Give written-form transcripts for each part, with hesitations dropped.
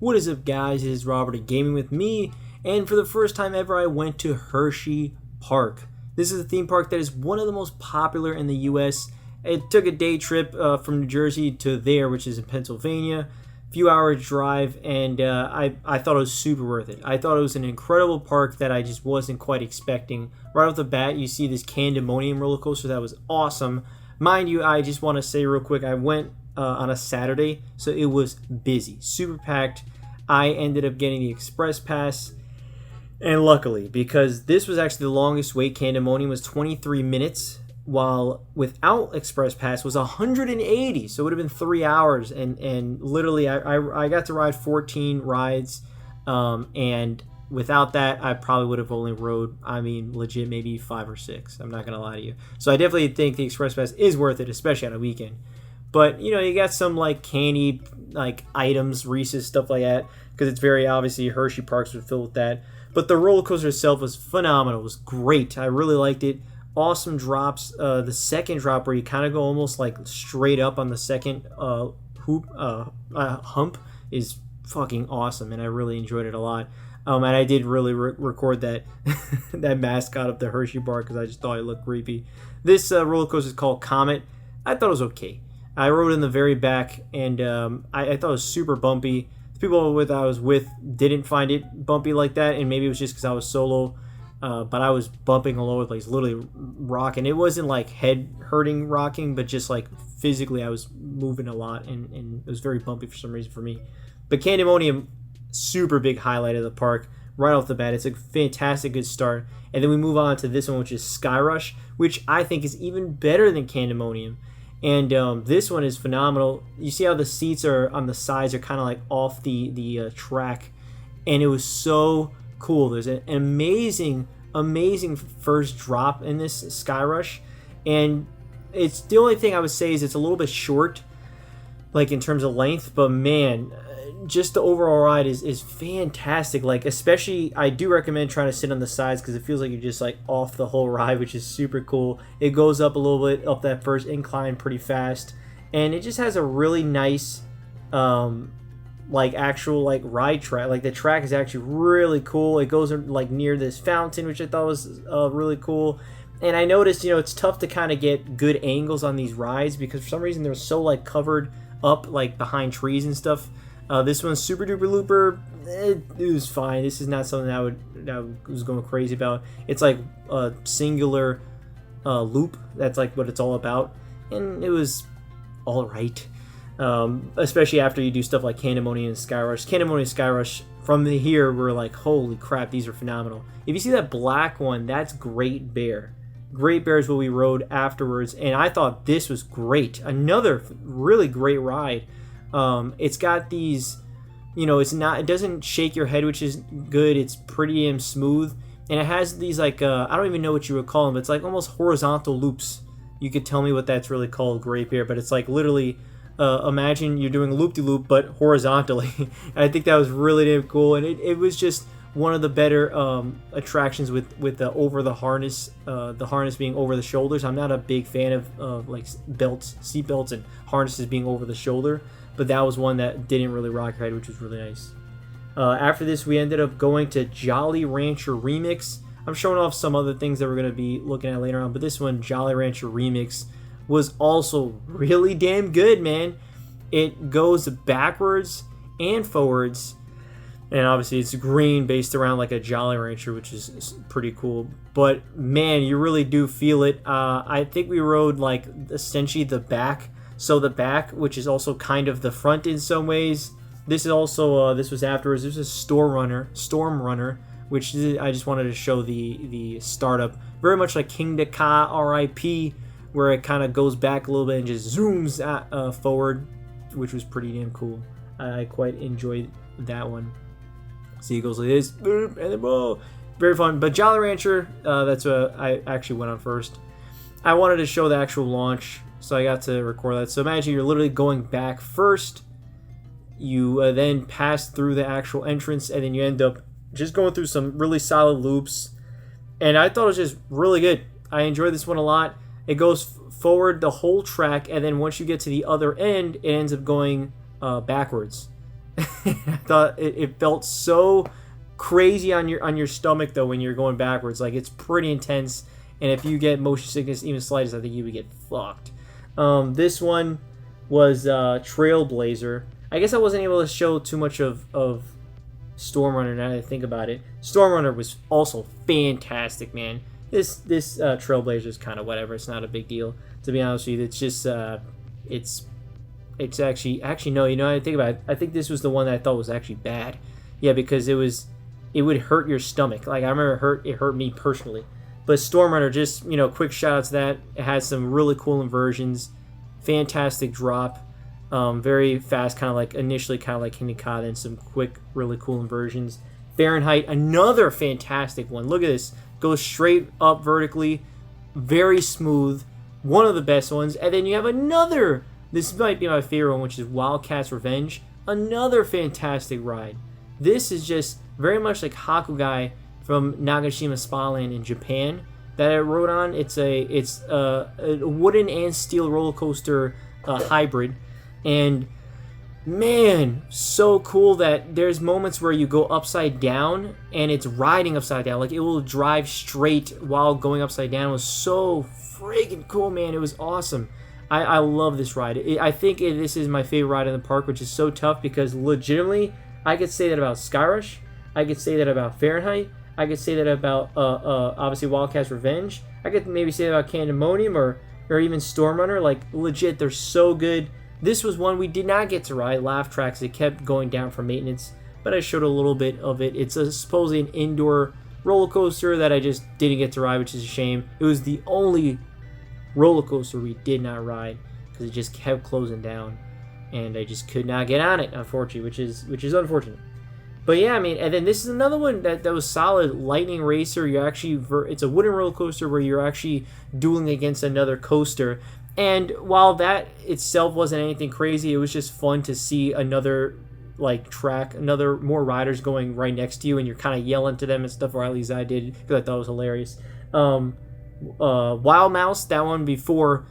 What is up, guys? It is Robert at Gaming With Me, and for the first time ever, I went to Hershey Park. This is a theme park that is one of the most popular in the U.S. It took a day trip from New Jersey to there, which is in Pennsylvania. Few hours drive, and I thought it was super worth it. I thought it was an incredible park that I just wasn't quite expecting. Right off the bat, you see this Candymonium roller coaster that was awesome. Mind you, I just want to say real quick, I went on a Saturday, so it was busy, super packed. I ended up getting the express pass, and luckily, because this was actually the longest wait, Candymonium was 23 minutes, while without express pass was 180, so it would have been 3 hours, and literally I got to ride 14 rides, and without that I probably would have only rode, legit, maybe 5 or 6. I'm not gonna lie to you. So I definitely think the express pass is worth it, especially on a weekend. But you got some candy items, Reese's, stuff like that, because it's very obviously Hershey Parks was filled with that. But the roller coaster itself was phenomenal. It was great. I really liked it. Awesome drops. The second drop where you kind of go almost straight up on the second hump is fucking awesome, and I really enjoyed it a lot. And I did really record that that mascot of the Hershey Park because I just thought it looked creepy. This roller coaster is called Comet. I thought it was okay. I rode in the very back, and I thought it was super bumpy. The people I was with didn't find it bumpy like that, and maybe it was just because I was solo. But I was bumping all over the place, literally rocking. It wasn't head-hurting rocking, but just physically I was moving a lot, and it was very bumpy for some reason for me. But Candymonium, super big highlight of the park right off the bat. It's a fantastic good start. And then we move on to this one, which is Skyrush, which I think is even better than Candymonium. And this one is phenomenal. You see how the seats are on the sides are kind of off the track, and it was so cool. There's an amazing first drop in this Skyrush, and it's the only thing I would say is it's a little bit short, in terms of length. But man, just the overall ride is fantastic. Especially, I do recommend trying to sit on the sides because it feels like you're just off the whole ride, which is super cool. It goes up a little bit up that first incline pretty fast, and it just has a really nice actual ride track. The track is actually really cool. It goes near this fountain, which I thought was really cool. And I noticed it's tough to kind of get good angles on these rides because for some reason they're so covered up behind trees and stuff. This one's super duper looper. It was fine. This is not something that I was going crazy about. It's a singular loop. That's what it's all about, and it was all right. Especially after you do stuff like Candymonium and Skyrush. Candymonium and Skyrush from here we're holy crap, these are phenomenal. If you see that black one, that's Great Bear. Great Bear is what we rode afterwards, and I thought this was great. Another really great ride. It's got these, it doesn't shake your head, which is good. It's pretty and smooth, and it has these I don't even know what you would call them, but it's almost horizontal loops. You could tell me what that's really called, Great Bear, but it's literally imagine you're doing a loop-de-loop but horizontally. I think that was really damn cool, and it was just one of the better attractions with the over the harness being over the shoulders. I'm not a big fan of belts, seat belts, and harnesses being over the shoulder, but that was one that didn't really rock your head, which was really nice. After this, we ended up going to Jolly Rancher Remix. I'm showing off some other things that we're going to be looking at later on, but this one, Jolly Rancher Remix, was also really damn good, man. It goes backwards and forwards, and obviously it's green based around a Jolly Rancher, which is pretty cool. But man, you really do feel it. I think we rode essentially the back. So the back, which is also kind of the front in some ways. This is also this was afterwards. This is Storm Runner, which I just wanted to show the startup. Very much like Kingda Ka R.I.P., where it kind of goes back a little bit and just zooms forward, which was pretty damn cool. I quite enjoyed that one. See, it goes like this, and then whoa, very fun. But Jolly Rancher, that's what I actually went on first. I wanted to show the actual launch, so I got to record that. So imagine you're literally going back first. You then pass through the actual entrance, and then you end up just going through some really solid loops. And I thought it was just really good. I enjoyed this one a lot. It goes forward the whole track, and then once you get to the other end, it ends up going backwards. I thought it felt so crazy on your stomach though when you're going backwards. Like, it's pretty intense, and if you get motion sickness even slightest, I think you would get fucked. This one was Trailblazer. I guess I wasn't able to show too much of Stormrunner now that I think about it. Stormrunner was also fantastic, man. This Trailblazer is kind of whatever. It's not a big deal, to be honest with you. It's just it's actually no. You know, I think about it. I think this was the one that I thought was actually bad. Yeah, because it would hurt your stomach. Like, I remember it hurt me personally. But Stormrunner, just, you know, quick shout out to that. It has some really cool inversions, fantastic drop, very fast, kind of like initially kind of like Hinikata, then some quick, really cool inversions. Fahrenheit, another fantastic one. Look at this, goes straight up vertically, very smooth, one of the best ones. And then you have another. This might be my favorite one, which is Wildcat's Revenge. Another fantastic ride. This is just very much like Hakugai from Nagashima Spaland in Japan that I rode on. It's a wooden and steel roller coaster hybrid, and man, so cool that there's moments where you go upside down and it's riding upside down. Like, it will drive straight while going upside down. It was so freaking cool, man. It was awesome. I love this ride. I think this is my favorite ride in the park, which is so tough because legitimately I could say that about Skyrush. I could say that about Fahrenheit. I could say that about obviously Wildcat's Revenge. I could maybe say that about Candymonium or even Stormrunner. Like, legit, they're so good. This was one we did not get to ride, Laugh Tracks. It kept going down for maintenance, but I showed a little bit of it. It's supposedly an indoor roller coaster that I just didn't get to ride, which is a shame. It was the only roller coaster we did not ride because it just kept closing down, and I just could not get on it, unfortunately, which is unfortunate. But yeah, I mean, and then this is another one that was solid. Lightning Racer. You're actually it's a wooden roller coaster where you're actually dueling against another coaster. And while that itself wasn't anything crazy, it was just fun to see another like track, more riders going right next to you, and you're kind of yelling to them and stuff. Or at least I did, because I thought it was hilarious. Wild Mouse, that one before,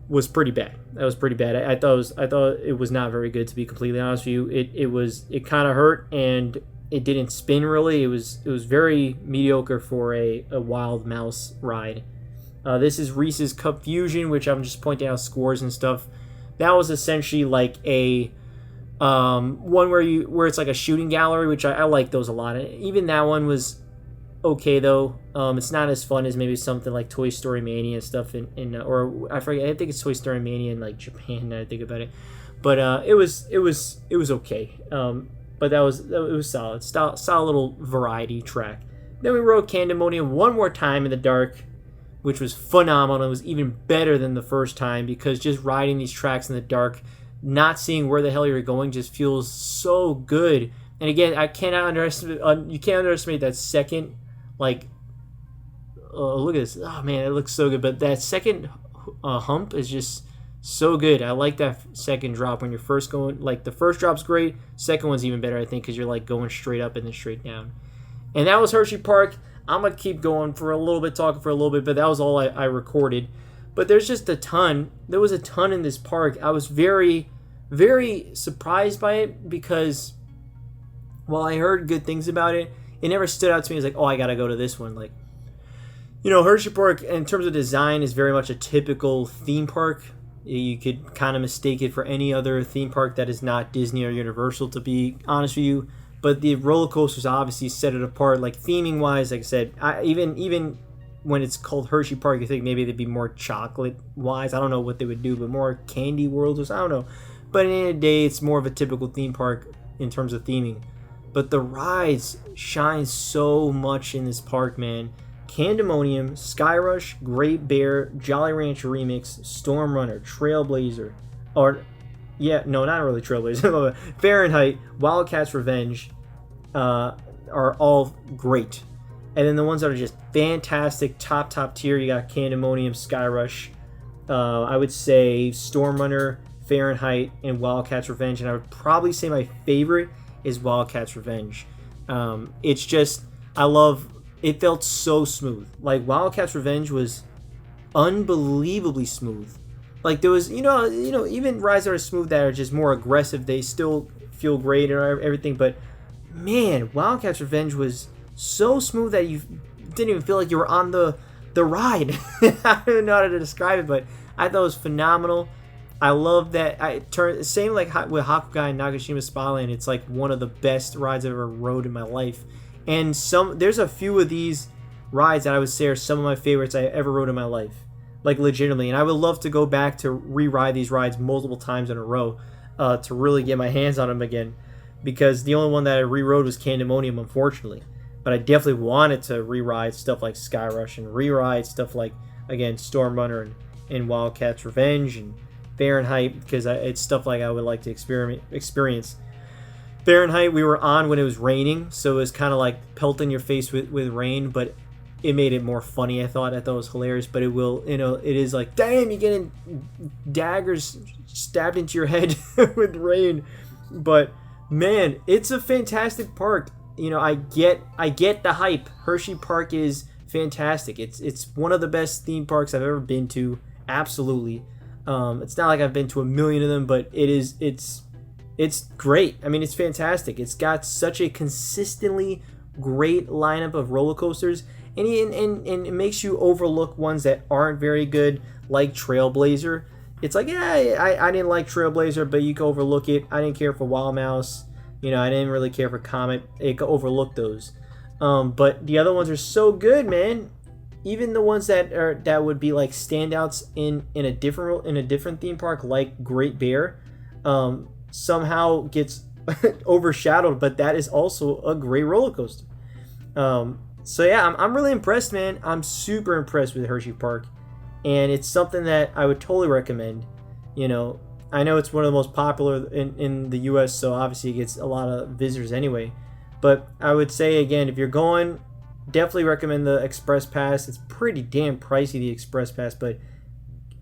was pretty bad. That was pretty bad. I thought it was not very good, to be completely honest with you. It kind of hurt, and it didn't spin really. It was very mediocre for a Wild Mouse ride. This is Reese's Cup Fusion, which I'm just pointing out scores and stuff. That was essentially like a one where it's like a shooting gallery, which I like those a lot. Even that one was okay though. It's not as fun as maybe something like Toy Story Mania and stuff or I forget. I think it's Toy Story Mania in like Japan. Now I think about it, but it was okay. But it was solid. Solid little variety track. Then we rode Candymonium one more time in the dark, which was phenomenal. It was even better than the first time because just riding these tracks in the dark, not seeing where the hell you're going, just feels so good. And again, you can't underestimate that second, like, look at this. Oh man, it looks so good. But that second hump is just so good. I like that second drop when you're first going. Like, the first drop's great. Second one's even better, I think, because you're like going straight up and then straight down. And that was Hershey Park. I'm going to keep going for a little bit, talking for a little bit, but that was all I recorded. But there's just a ton. There was a ton in this park. I was very, very surprised by it because while I heard good things about it, it never stood out to me as like, oh, I got to go to this one. Like, you know, Hershey Park, in terms of design, is very much a typical theme park. You could kind of mistake it for any other theme park that is not Disney or Universal, to be honest with you. But the roller coasters obviously set it apart. Like, theming wise, like I said, even when it's called Hershey Park, you think maybe they'd be more chocolate wise. I don't know what they would do, but more candy worlds or something. I don't know. But at the end of the day, it's more of a typical theme park in terms of theming. But the rides shine so much in this park, man. Candymonium, Skyrush, Great Bear, Jolly Rancher Remix, Stormrunner, Trailblazer, not really Trailblazer, Fahrenheit, Wildcat's Revenge are all great. And then the ones that are just fantastic, top tier, you got Candymonium, Skyrush, I would say Stormrunner, Fahrenheit, and Wildcat's Revenge. And I would probably say my favorite is Wildcat's Revenge. It's just, it felt so smooth. Like, Wildcat's Revenge was unbelievably smooth. Like, there was, even rides that are smooth that are just more aggressive, they still feel great and everything. But man, Wildcat's Revenge was so smooth that you didn't even feel like you were on the ride. I don't even know how to describe it, but I thought it was phenomenal. I love that. Same like with Hakugai and Nagashima Spyland. It's like one of the best rides I've ever rode in my life. And there's a few of these rides that I would say are some of my favorites I ever rode in my life, like legitimately. And I would love to go back to re-ride these rides multiple times in a row to really get my hands on them again, because the only one that I re-rode was Candymonium, unfortunately. But I definitely wanted to re-ride stuff like Skyrush and re-ride stuff like, again, Storm Runner and Wildcat's Revenge and Fahrenheit, because it's stuff like I would like to experience. Fahrenheit we were on when it was raining, so it was kind of like pelting your face with rain, but it made it more funny. I thought it was hilarious, but it is like, damn, you're getting daggers stabbed into your head with rain. But man, it's a fantastic park. I get the hype. Hershey Park is fantastic. It's one of the best theme parks I've ever been to. Absolutely. It's not like I've been to a million of them, but it's great. I mean, it's fantastic. It's got such a consistently great lineup of roller coasters, and it makes you overlook ones that aren't very good, like Trailblazer. It's like, yeah, I didn't like Trailblazer, but you can overlook it. I didn't care for Wild Mouse. I didn't really care for Comet. It could overlook those. But the other ones are so good, man. Even the ones that would be like standouts in a different theme park, like Great Bear, somehow gets overshadowed. But that is also a great roller coaster. So yeah, I'm really impressed, man. I'm super impressed with Hershey Park, and it's something that I would totally recommend. I know it's one of the most popular in the U.S., so obviously it gets a lot of visitors anyway. But I would say, again, if you're going, definitely recommend the Express Pass. It's pretty damn pricey, the Express Pass, but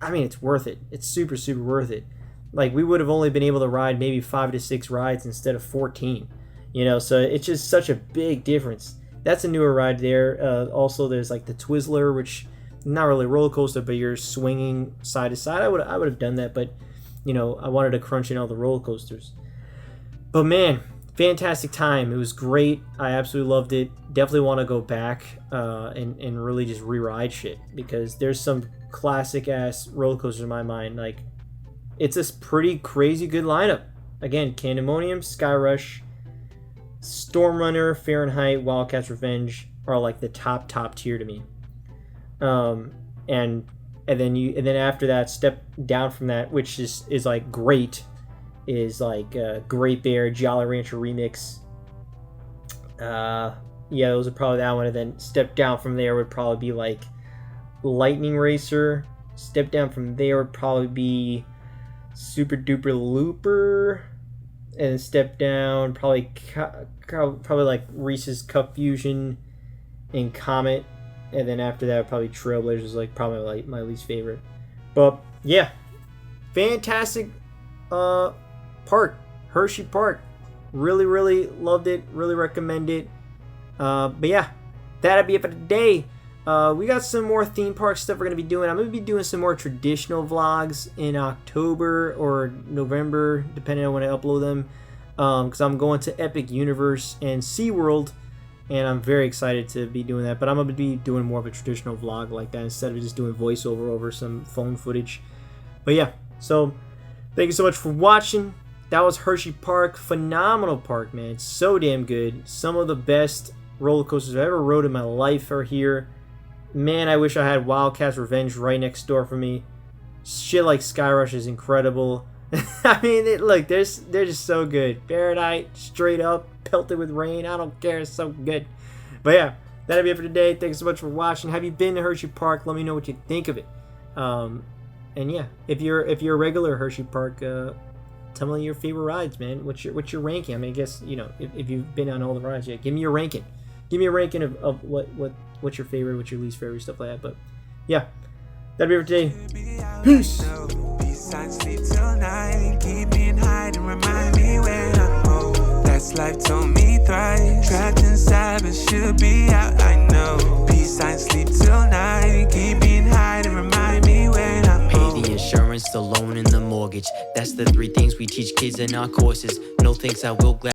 I mean, it's worth it. It's super, super worth it. Like, we would have only been able to ride maybe 5 to 6 rides instead of 14. So it's just such a big difference. That's a newer ride there. Also, there's like the Twizzler, which not really a roller coaster, but you're swinging side to side. I would have done that, but I wanted to crunch in all the roller coasters. But man, fantastic time. It was great. I absolutely loved it. Definitely want to go back and really just re-ride shit, because there's some classic ass roller coasters in my mind. Like, it's a pretty crazy good lineup. Again, Candymonium, Skyrush, Storm Runner, Fahrenheit, Wildcat's Revenge are like the top tier to me. And then after that, step down from that, which is like great, is like Great Bear, Jolly Rancher Remix. Yeah, those are probably that one. And then step down from there would probably be like Lightning Racer. Step down from there would probably be Super Duper Looper. And step down probably like Reese's Cup Fusion and Comet. And then after that, probably Trailblazers is like probably like my least favorite. But yeah, fantastic park, Hershey Park. Really, really loved it. Really recommend it. But yeah, that'll be it for today. We got some more theme park stuff we're gonna be doing. I'm gonna be doing some more traditional vlogs in October or November, depending on when I upload them. Because I'm going to Epic Universe and SeaWorld. And I'm very excited to be doing that. But I'm going to be doing more of a traditional vlog like that instead of just doing voiceover over some phone footage. But yeah, so thank you so much for watching. That was Hershey Park. Phenomenal park, man. It's so damn good. Some of the best roller coasters I've ever rode in my life are here. Man, I wish I had Wildcat's Revenge right next door for me. Shit like Skyrush is incredible. I mean, they're just so good. Fahrenheit, straight up, pelted with rain. I don't care. It's so good. But yeah, that'll be it for today. Thanks so much for watching. Have you been to Hershey Park? Let me know what you think of it. And yeah, if you're a regular Hershey Park, tell me your favorite rides, man. What's your ranking? I mean, I guess if you've been on all the rides, yeah, give me your ranking. Give me a ranking of what's your favorite, what's your least favorite, stuff like that. But yeah, that'll be it for today. Peace. Sleep till night, keep me high and remind me when I'm old. That's life told me thrice. Trapped inside, but should be out. I know. Peace, I sleep till night, keep me high and remind me when I'm old. Pay the insurance the loan and the mortgage. That's the three things we teach kids in our courses. No thanks, I will gladly